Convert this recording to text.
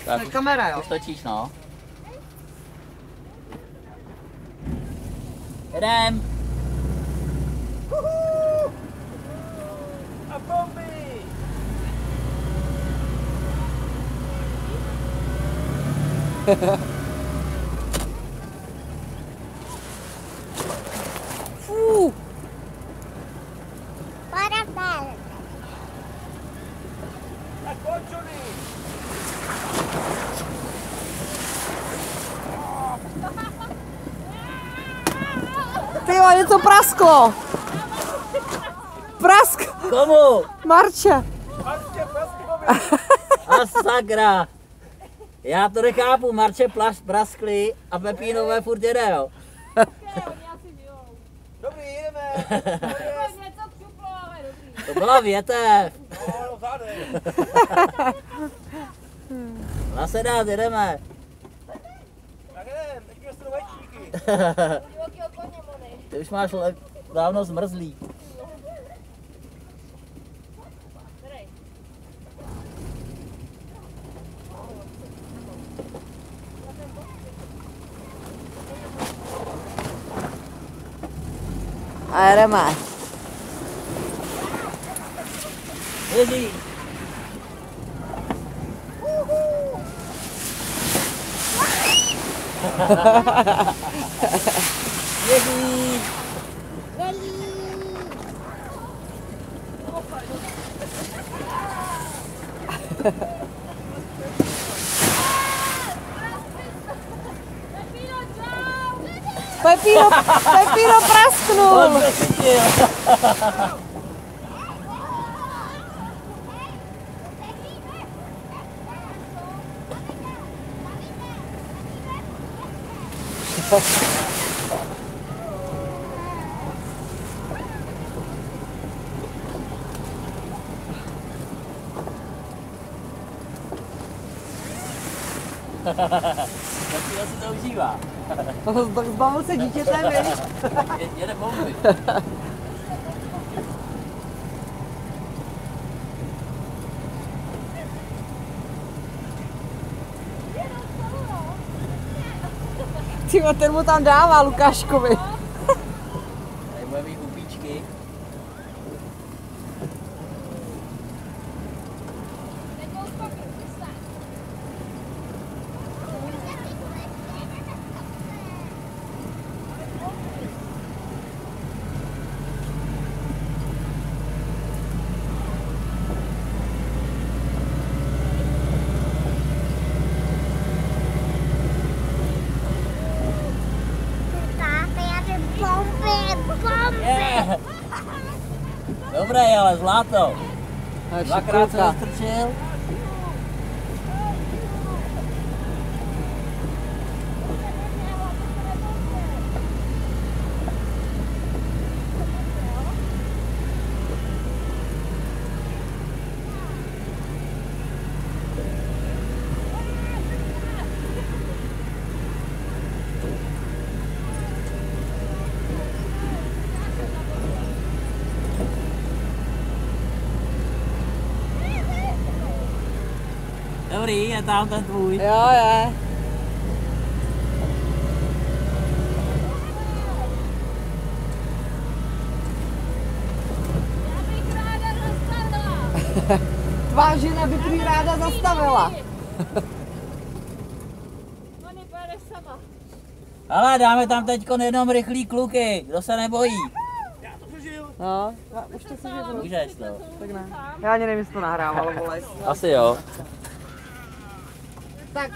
Tak to je kamera, jo? Už točíš, no. Jedem! A bomby! Fú. Parabéns. Tak končuný! Ty jo, něco prasklo. Prask. Komu? Marče. Marče, prasklovi! A sakra! Já to nechápu, Marče praskly a Pepínové furt jede, jo. Dobrý, jdeme! Něco křuplo, ale dobrý. To byla větev. No, zadej! Nasedat, jedeme. Tak jdem, teď jsme vajčníky. Divoký koně, mony. Ty už máš dávno zmrzlý. A jedeme. Ježí. Ježí. Pepíno prasknul. Pepíno si to užívá. Tak zbavil se dítětem, víš? Jede bomby. Tyjo, ten mu tam dává Lukáškovi. Tady bude mít upíčky. Je. Dobré, ale zlato. Dvakrát se zastrčil. Dobrý, je tam ten tvůj. Jo, je. Tvá žena by prý ráda zastavila. Mony, pojedeš sama. Ale dáme tam teď jenom rychlý kluky, kdo se nebojí. Já to přežil. No, už to se žiju. Můžeš to. Tak ne. Já ani nevím, jestli to nahrávalo, vole. Asi jo. Tak